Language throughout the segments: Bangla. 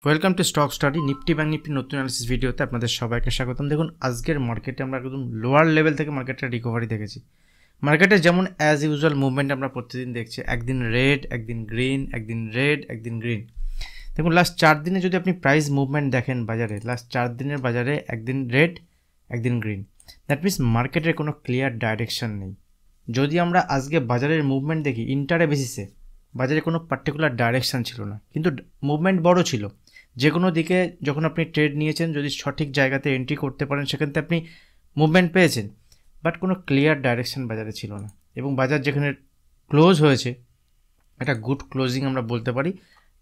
Welcome to stock study. Nifty bank Nifty নতুন অ্যানালিসিস ভিডিওতে আপনাদের সবাইকে স্বাগতম। দেখুন, আজকের মার্কেটে আমরা একদম লোয়ার লেভেল থেকে মার্কেটটা রিকভারি দেখেছি। মার্কেটে যেমন অ্যাজ ইউজুয়াল মুভমেন্ট আমরা প্রতিদিন দেখছি, একদিন রেড, একদিন গ্রিন, একদিন রেড, একদিন গ্রিন। দেখুন, লাস্ট 4 দিনে যদি আপনি প্রাইস মুভমেন্ট দেখেন বাজারে, লাস্ট 4 দিনের বাজারে একদিন রেড, একদিন গ্রিন। দ্যাট মিনস মার্কেটের কোনো ক্লিয়ার ডাইরেকশন নেই। যদি আমরা আজকে বাজারের মুভমেন্ট দেখি ইন্টারে বেসিসে, বাজারে কোনো পার্টিকুলার ডাইরেকশান ছিল না, কিন্তু মুভমেন্ট বড় ছিল। যে কোনো দিকে যখন আপনি ট্রেড নিয়েছেন, যদি সঠিক জায়গাতে এন্ট্রি করতে পারেন, সেখান থেকে আপনি মুভমেন্ট পেয়েছেন, বাট কোনো ক্লিয়ার ডাইরেকশন বাজারে ছিল না। এবং বাজার যেখানে ক্লোজ হয়েছে, একটা গুড ক্লোজিং আমরা বলতে পারি।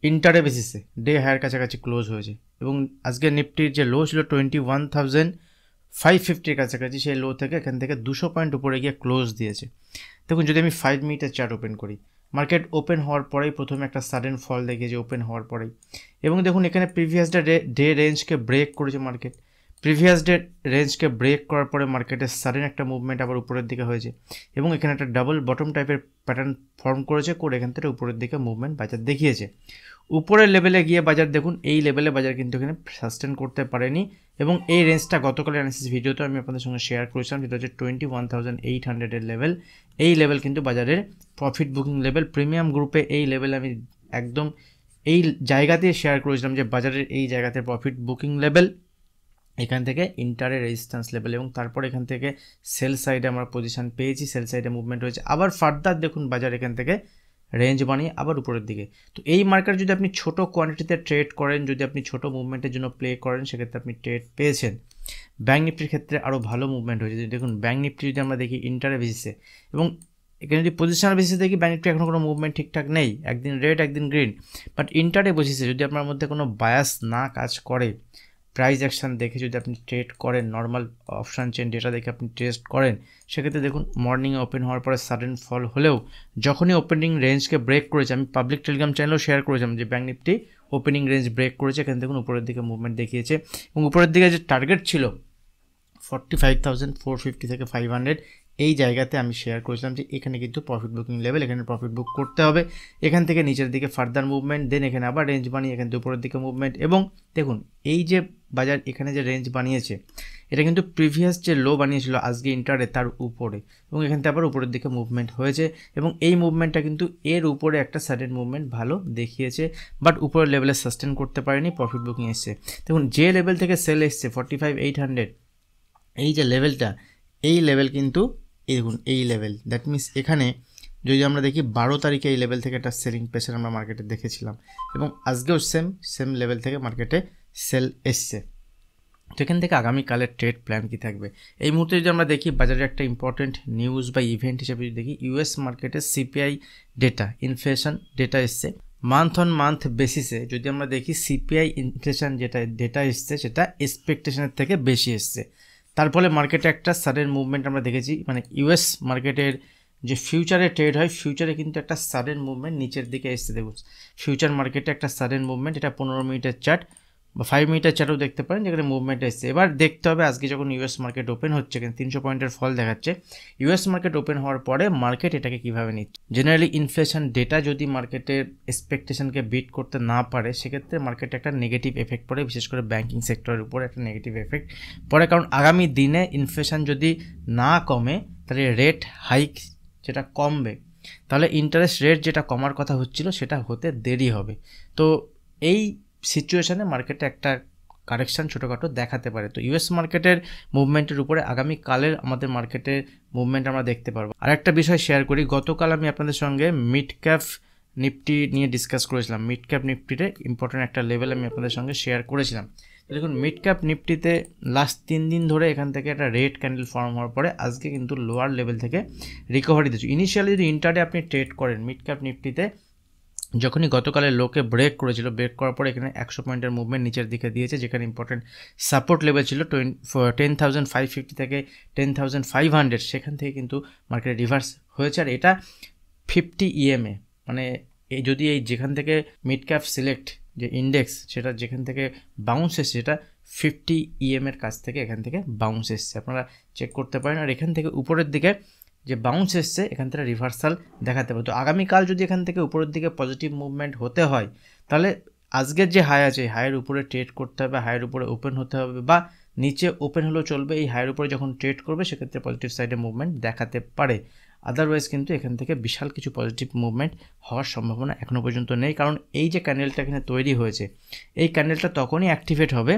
ইন্টারে বেসিসে ডে হায়ার কাছাকাছি ক্লোজ হয়েছে। এবং আজকে নিফটির যে লো ছিল 21,550 কাছাকাছি, সেই লো থেকে এখান থেকে 200 পয়েন্ট উপরে গিয়ে ক্লোজ দিয়েছে। দেখুন, যদি আমি 5 মিনিটের চার্ট ওপেন করি, মার্কেট ওপেন হওয়ার পরেই প্রথমে একটা সাডেন ফল দেখিয়েছে ওপেন হওয়ার পরেই। এবং দেখুন, এখানে প্রিভিয়াস ডে রেঞ্জকে ব্রেক করেছে মার্কেট। প্রিভিয়াস ডে রেঞ্জকে ব্রেক করার পরে মার্কেটের সাডেন একটা মুভমেন্ট আবার উপরের দিকে হয়েছে। এবং এখানে একটা ডাবল বটম টাইপের প্যাটার্ন ফর্ম করেছে, করে এখান থেকে উপরের দিকে মুভমেন্ট বাজার দেখিয়েছে। উপরের লেভেলে গিয়ে বাজার দেখুন, এই লেভেলে বাজার কিন্তু এখানে সাস্টেন করতে পারেনি। এবং এই রেঞ্জটা গতকাল অ্যানালিসিস ভিডিওতে আমি আপনাদের সঙ্গে শেয়ার করেছিলাম, যেটা হচ্ছে 21,800 লেভেল। এই লেভেল কিন্তু বাজারের প্রফিট বুকিং লেভেল। প্রিমিয়াম গ্রুপে এই লেভেল আমি একদম এই জায়গাতে শেয়ার করেছিলাম যে বাজারের এই জায়গাতে প্রফিট বুকিং লেভেল, এখান থেকে ইন্টারে রেজিস্ট্যান্স লেভেল, এবং তারপর এখান থেকে সেল সাইডে আমরা পজিশন পেয়েছি, সেল সাইডে মুভমেন্ট হয়েছে। আবার ফার্দার দেখুন বাজার এখান থেকে রেঞ্জ বানিয়ে আবার উপরের দিকে। তো এই মার্কেট যদি আপনি ছোট কোয়ান্টিটিতে ট্রেড করেন, যদি আপনি ছোট মুভমেন্টের জন্য প্লে করেন, সেক্ষেত্রে আপনি ট্রেড পেয়েছেন। ব্যাঙ্ক নিফটির ক্ষেত্রে আরও ভালো মুভমেন্ট হয়েছে। দেখুন, ব্যাঙ্ক নিফটি যদি আমরা দেখি ইন্টারে বেসিসে, এবং এখানে যদি পজিশনাল বেসিসে দেখি, ব্যাঙ্ক নিফটি এখনও কোনো মুভমেন্ট ঠিকঠাক নেই, একদিন রেড একদিন গ্রিন। বাট ইন্টারে বেসিসে যদি আপনার মধ্যে কোনো বায়াস না কাজ করে, প্রাইস অ্যাকশান দেখে যদি আপনি ট্রেড করেন, নর্মাল অপশান চেন ডেটা দেখে আপনি ট্রেড করেন, সেক্ষেত্রে দেখুন মর্নিংয়ে ওপেন হওয়ার পরে সাডেন ফল হলেও যখনই ওপেনিং রেঞ্জকে ব্রেক করেছে, আমি পাবলিক টেলিগ্রাম চ্যানেলেও শেয়ার করেছিলাম যে bank Nifty opening range break করেছে, এখানে দেখুন উপরের দিকে মুভমেন্ট দেখিয়েছে। এবং উপরের দিকে যে টার্গেট ছিল 45,450 থেকে 500, এই জায়গাতে আমি শেয়ার করেছিলাম যে এখানে কিন্তু প্রফিট বুকিং লেভেল, এখানে প্রফিট বুক করতে হবে। এখান থেকে নিচের দিকে ফার্দার মুভমেন্ট, দেন এখানে আবার রেঞ্জ বানিয়ে এখান থেকে উপরের দিকে মুভমেন্ট। এবং দেখুন, এই যে বাজার এখানে যে রেঞ্জ বানিয়েছে, এটা কিন্তু প্রিভিয়াস যে লো বানিয়েছিল আজকে ইন্টারে তার উপরে, এবং এখান থেকে আবার উপরের দিকে মুভমেন্ট হয়েছে। এবং এই মুভমেন্টটা কিন্তু এর উপরে একটা সাডেন মুভমেন্ট ভালো দেখিয়েছে, বাট উপরের লেভেলে সাস্টেন করতে পারেনি, প্রফিট বুকিং এসছে। দেখুন, যে লেভেল থেকে সেল এসছে 45,800, এই যে লেভেলটা, এই লেভেল কিন্তু এই দেখুন এই লেভেল। দ্যাট মিনস এখানে যদি আমরা দেখি 12 তারিখে এই লেভেল থেকে একটা সেলিং প্রেশার আমরা মার্কেটে দেখেছিলাম, এবং আজকেও সেম লেভেল থেকে মার্কেটে সেল এসছে। তো এখান থেকে আগামীকালের ট্রেড প্ল্যান কী থাকবে এই মুহূর্তে যদি আমরা দেখি, বাজারে একটা ইম্পর্টেন্ট নিউজ বা ইভেন্ট হিসেবে যদি দেখি, ইউএস মার্কেটে সিপিআই ডেটা, ইনফ্লেশন ডেটা এসছে। মান্থ অন মান্থ বেসিসে যদি আমরা দেখি, সিপিআই ইনফ্লেশন যেটা ডেটা এসছে, সেটা এক্সপেকটেশনের থেকে বেশি এসছে। তার ফলে মার্কেটে একটা সাডেন মুভমেন্ট আমরা দেখেছি। মানে ইউএস মার্কেটের যে ফিউচারে ট্রেড হয়, ফিউচারে কিন্তু একটা সাডেন মুভমেন্ট নিচের দিকে এসছে। দেখুন, ফিউচার মার্কেটে একটা সাডেন মুভমেন্ট, এটা 15 মিনিটের চার্ট বা 5 মিনিটের চার্টও দেখতে পারেন, যেখানে মুভমেন্ট এসছে। এবার দেখতে হবে আজকে যখন ইউএস মার্কেট ওপেন হচ্ছে, এখানে 300 পয়েন্টের ফল দেখাচ্ছে। ইউএস মার্কেট ওপেন হওয়ার পরে মার্কেট এটাকে কীভাবে নিচ্ছে। জেনারেলি ইনফ্লেশন ডেটা যদি মার্কেটের এক্সপেকটেশনকে বিট করতে না পারে, সেক্ষেত্রে মার্কেটে একটা নেগেটিভ এফেক্ট পড়ে, বিশেষ করে ব্যাঙ্কিং সেক্টরের উপর একটা নেগেটিভ এফেক্ট পড়ে। কারণ আগামী দিনে ইনফ্লেশন যদি না কমে, তাহলে রেট হাইক যেটা কমবে, তাহলে ইন্টারেস্ট রেট যেটা কমার কথা হচ্ছিল সেটা হতে দেরি হবে। তো এই সিচুয়েশানে মার্কেটে একটা কারেকশান ছোটোখাটো দেখাতে পারে। তো ইউএস মার্কেটের মুভমেন্টের উপরে আগামীকালের আমাদের মার্কেটের মুভমেন্ট আমরা দেখতে পারবো। আর একটা বিষয় শেয়ার করি, গতকাল আমি আপনাদের সঙ্গে মিড ক্যাপ নিফটি নিয়ে ডিসকাস করেছিলাম। মিড ক্যাপ নিফটিতে ইম্পর্টেন্ট একটা লেভেল আমি আপনাদের সঙ্গে শেয়ার করেছিলাম। দেখুন, মিড ক্যাপ নিফটিতে লাস্ট 3 দিন ধরে এখান থেকে একটা রেড ক্যান্ডেল ফর্ম হওয়ার পরে আজকে কিন্তু লোয়ার লেভেল থেকে রিকভারি দিচ্ছে। ইনিশিয়ালি যদি ইন্টারডে আপনি ট্রেড করেন মিড ক্যাপ নিফটিতে, যখনই গতকালের লোকে ব্রেক করেছিল, ব্রেক করার পরে এখানে 100 পয়েন্টের মুভমেন্ট নিচের দিকে দিয়েছে, যেখানে ইম্পর্টেন্ট সাপোর্ট লেভেল ছিল 10,550 থেকে 10,500, সেখান থেকে কিন্তু মার্কেট রিভার্স হয়েছে। আর এটা 50 EMA, মানে যদি এই যেখান থেকে মিড ক্যাপ সিলেক্ট যে ইন্ডেক্স, সেটা যেখান থেকে বাউন্স এসছে, সেটা 50 EMA এর কাছ থেকে এখান থেকে বাউন্স এসছে, আপনারা চেক করতে পারেন। আর এখান থেকে উপরের দিকে যে বাউন্স এসছে, এখান থেকে রিভার্সাল দেখাতে পারে। তো আগামীকাল যদি এখান থেকে উপরের দিকে পজিটিভ মুভমেন্ট হতে হয়, তাহলে আজকের যে হাই আছে হাইয়ের উপরে ট্রেড করতে হবে, হাইয়ের উপরে ওপেন হতে হবে, বা নিচে ওপেন হলেও চলবে, এই হাইয়ের উপরে যখন ট্রেড করবে সেক্ষেত্রে পজিটিভ সাইডে মুভমেন্ট দেখাতে পারে। আদারওয়াইজ কিন্তু এখান থেকে বিশাল কিছু পজিটিভ মুভমেন্ট হওয়ার সম্ভাবনা এখনও পর্যন্ত নেই, কারণ এই যে ক্যান্ডেলটা এখানে তৈরি হয়েছে এই ক্যান্ডেলটা তখনই অ্যাক্টিভেট হবে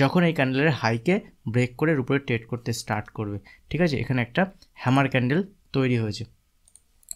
যখন এই ক্যান্ডেলের হাইকে ব্রেক করে উপরে ট্রেড করতে স্টার্ট করবে। ঠিক আছে, এখানে একটা হ্যামার ক্যান্ডেল তৈরি হয়েছে।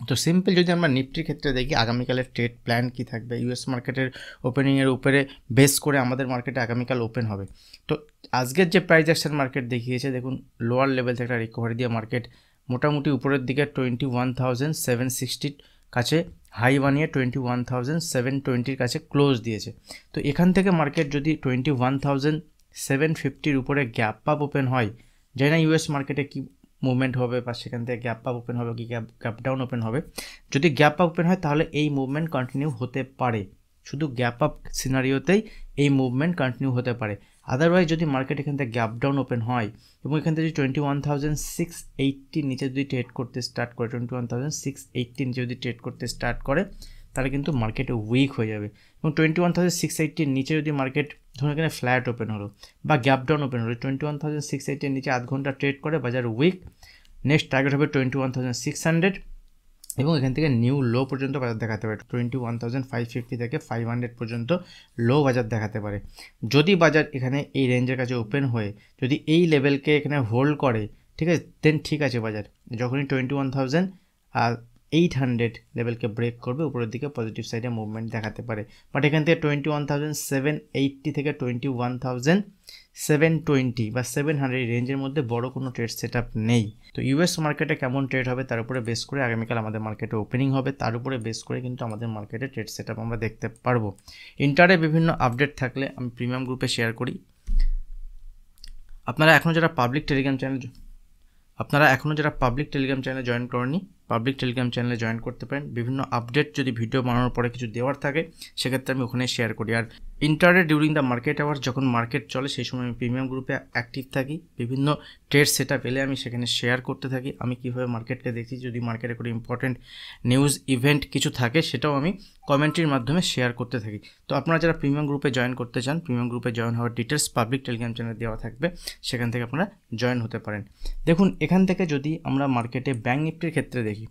তো সিম্পল যদি আমরা নিফটির ক্ষেত্রে দেখি আগামীকালের ট্রেড প্ল্যান কি থাকবে, ইউএস মার্কেটের ওপেনিংয়ের উপরে বেস করে আমাদের মার্কেটে আগামীকাল ওপেন হবে। তো আজকের যে প্রাইস অ্যাকশন মার্কেট দেখিয়েছে, দেখুন লোয়ার লেভেল থেকে একটা রিকভারি দিয়ে মার্কেট মোটামুটি উপরের দিকে 21,760 কাছে হাই বানিয়ে 21,720 কাছে ক্লোজ দিয়েছে। তো এখান থেকে মার্কেট যদি 21,750 উপরে গ্যাপ আপ ওপেন হয়, জানি না ইউএস মার্কেটে কি মুভমেন্ট হবে বা সেখান থেকে গ্যাপ আপ ওপেন হবে কি গ্যাপ ডাউন ওপেন হবে। যদি গ্যাপ আপ ওপেন হয় তাহলে এই মুভমেন্ট কন্টিনিউ হতে পারে, শুধু গ্যাপ আপ সিনারিওতেই এই মুভমেন্ট কন্টিনিউ হতে পারে। আদারওয়াইজ যদি মার্কেট এখান থেকে গ্যাপ ডাউন ওপেন হয় এবং এখান থেকে যদি 21,680 নিচে যদি ট্রেড করতে স্টার্ট করে 21,680 নিচে যদি ট্রেড করতে স্টার্ট করে তাহলে কিন্তু মার্কেট উইক হয়ে যাবে। এবং 21,680 নিচে যদি মার্কেট ধরুন এখানে ফ্ল্যাট ওপেন হলো বা গ্যাপ ডাউন ওপেন হলো, 21,680 নিচে আধ ঘন্টা ট্রেড করে বাজার উইক, নেক্সট টার্গেট হবে 21,600 এবং এখান থেকে নিউ লো পর্যন্ত বাজার দেখাতে পারে। 21,550 থেকে 500 পর্যন্ত লো বাজার দেখাতে পারে। যদি বাজার এখানে এই রেঞ্জের কাছে ওপেন হয়ে যদি এই লেভেলকে এখানে হোল্ড করে, ঠিক আছে, দেন ঠিক আছে, বাজার যখনই 21,800 লেভেলকে ব্রেক করবে উপরের দিকে পজিটিভ সাইডে মুভমেন্ট দেখাতে পারে। বাট এখান থেকে 21,780 থেকে 21,720 বা 700 রেঞ্জের মধ্যে বড় কোনো ট্রেড সেট আপ নেই। তো ইউএস মার্কেটে কেমন ট্রেড হবে তার উপরে বেস করে আগামীকাল আমাদের মার্কেটে ওপেনিং হবে, তার উপরে বেস করে কিন্তু আমাদের মার্কেটে ট্রেড সেট আপ আমরা দেখতে পারবো। ইন্টারে বিভিন্ন আপডেট থাকলে আমি প্রিমিয়াম গ্রুপে শেয়ার করি। আপনারা এখনও যারা পাবলিক টেলিগ্রাম চ্যানেলে জয়েন করেননি, পাবলিক টেলিগ্রাম চ্যানেলে জয়েন করতে পারেন। বিভিন্ন আপডেট যদি ভিডিও বানানোর পরে কিছু দেওয়ার থাকে সেক্ষেত্রে আমি ওখানে শেয়ার করি। আর intraday during the market hours যখন মার্কেট চলে সেই সময় আমি প্রিমিয়াম গ্রুপে অ্যাক্টিভ থাকি, বিভিন্ন ট্রেড সেট আপ এলে আমি সেখানে শেয়ার করতে থাকি। আমি কীভাবে মার্কেটকে দেখি, যদি মার্কেটে কোনো ইম্পর্টেন্ট নিউজ ইভেন্ট কিছু থাকে সেটাও আমি কমেন্ট্রির মাধ্যমে শেয়ার করতে থাকি। তো আপনারা যারা প্রিমিয়াম গ্রুপে জয়েন করতে চান, প্রিমিয়াম গ্রুপে জয়েন হওয়ার ডিটেলস পাবলিক টেলিগ্রাম চ্যানেলে দেওয়া থাকবে, সেখান থেকে আপনারা জয়েন হতে পারেন। দেখুন এখান থেকে যদি আমরা মার্কেটে ব্যাঙ্ক নিফটির ক্ষেত্রে দেখি,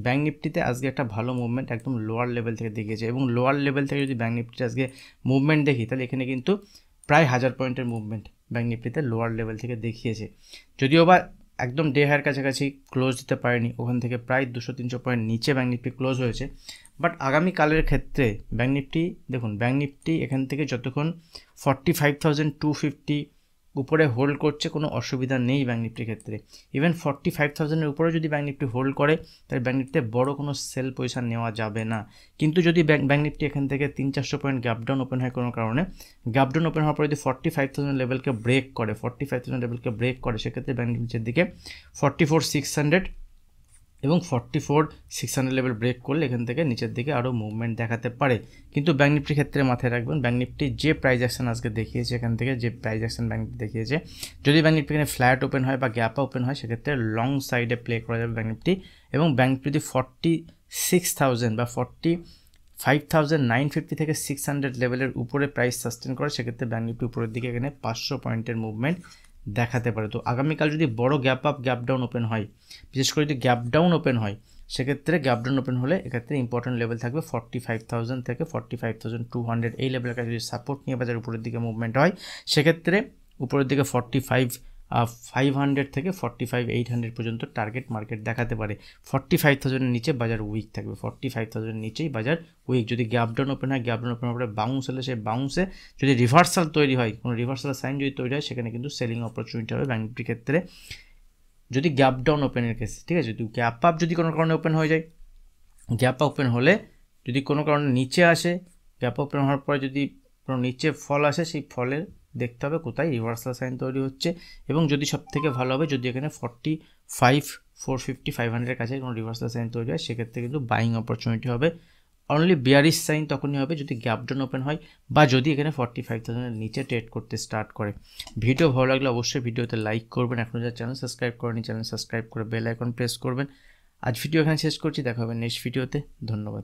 ব্যাঙ্ক নিফটিতে আজকে একটা ভালো মুভমেন্ট একদম লোয়ার লেভেল থেকে দেখিয়েছে এবং লোয়ার লেভেল থেকে যদি ব্যাঙ্ক নিফটিতে আজকে মুভমেন্ট দেখি তাহলে এখানে কিন্তু প্রায় 1000 পয়েন্টের মুভমেন্ট ব্যাঙ্ক নিফটিতে লোয়ার লেভেল থেকে দেখিয়েছে। যদিও বা একদম ডে হাইয়ের কাছাকাছি ক্লোজ দিতে পারেনি, ওখান থেকে প্রায় 200-300 পয়েন্ট নিচে ব্যাঙ্ক নিফটি ক্লোজ হয়েছে। বাট আগামীকালের ক্ষেত্রে ব্যাঙ্ক নিফটি দেখুন, ব্যাঙ্ক নিফটি এখান থেকে যতক্ষণ 45,250 উপরে হোল্ড করছে কোনো অসুবিধা নেই ব্যাঙ্ক নিফটির ক্ষেত্রে। ইভেন 45,000-এর উপরে যদি ব্যাঙ্ক নিফটি হোল্ড করে তাহলে ব্যাঙ্ক নিফটিতে বড় কোনো সেল পজিশন নেওয়া যাবে না। কিন্তু যদি ব্যাঙ্ক নিফটি এখান থেকে 300-400 পয়েন্ট গ্যাপ ডাউন ওপেন হয় কোনো কারণে, গ্যাপ ডাউন ওপেন হওয়ার পরে যদি 45,000 লেভেলকে ব্রেক করে সেক্ষেত্রে ব্যাঙ্ক নিফটির দিকে 44,600 এবং 44,600 লেভেল ব্রেক করলে এখান থেকে নিচের দিকে আরও মুভমেন্ট দেখাতে পারে। কিন্তু ব্যাঙ্ক নিফটির ক্ষেত্রে মাথায় রাখবেন, ব্যাঙ্ক নিফটি যে প্রাইস অ্যাকশন আজকে দেখিয়েছে, এখান থেকে যে প্রাইস অ্যাকশন ব্যাঙ্ক নিফটি দেখিয়েছে, যদি ব্যাঙ্ক নিফটি এখানে ফ্ল্যাট ওপেন হয় বা গ্যাপ ওপেন হয় সেক্ষেত্রে লং সাইডে প্লে করা যাবে ব্যাঙ্ক নিফটি। এবং ব্যাঙ্ক নিফটি যদি 46,000 বা 45,950 থেকে 600 লেভেলের উপরে প্রাইস সাস্টেন করে সেক্ষেত্রে ব্যাঙ্ক নিফটি উপরের দিকে এখানে 500 পয়েন্টের মুভমেন্ট দেখাতে পারে। তো আগামীকাল যদি বড় gap up gap down open হয়, বিশেষ করে যদি গ্যাপ ডাউন ওপেন হয় সেক্ষেত্রে গ্যাপ ডাউন ওপেন হলে এক্ষেত্রে ইম্পর্টেন্ট লেভেল থাকবে 45,000 থেকে 45,200 এই লেভেলের কাছে যদি সাপোর্ট নিয়ে বাজার উপরের দিকে মুভমেন্ট হয় সেক্ষেত্রে উপরের দিকে 45,500 থেকে 45,800 পর্যন্ত টার্গেট মার্কেট দেখাতে পারে। 45,000-এর নিচে বাজার উইক থাকবে, 45,000-এর নিচেই বাজার উইক। যদি গ্যাপ ডাউন ওপেন হয়, গ্যাপ ডাউন ওপেন হওয়ার পরে বাউন্স হলে সেই বাউন্সে যদি রিভার্সাল তৈরি হয়, কোনো রিভার্সাল সাইন যদি তৈরি হয় সেখানে কিন্তু সেলিং অপরচুনিটি হবে ব্যাঙ্ক নিফটির ক্ষেত্রে যদি গ্যাপ ডাউন ওপেনের কেস। ঠিক আছে, যদি গ্যাপ আপ যদি কোনো কারণে ওপেন হয়ে যায়, গ্যাপ আপ ওপেন হলে যদি কোনো কারণে নিচে আসে, গ্যাপ ওপেন হওয়ার পরে যদি কোনো নিচে ফল আসে সেই ফলের দেখতে হবে কোথায় রিভার্সাল সাইন তৈরি হচ্ছে। এবং যদি সব থেকে ভালো হবে যদি এখানে 45,450-500-এর কাছে কোনো রিভার্সাল সাইন তৈরি হয় সেক্ষেত্রে কিন্তু বাইং অপরচুনিটি হবে। অনলি বিয়ারিশ সাইন তখনই হবে যদি গ্যাপ ডাউন ওপেন হয় বা যদি এখানে 45,000-এর নিচে ট্রেড করতে স্টার্ট করে। ভিডিও ভালো লাগলে অবশ্যই ভিডিওতে লাইক করবেন, এখনও যারা চ্যানেল সাবস্ক্রাইব করেনি চ্যানেল সাবস্ক্রাইব করে বেল আইকন প্রেস করবেন। আজ ভিডিও এখানে শেষ করছি, দেখা হবে নেক্সট ভিডিওতে। ধন্যবাদ।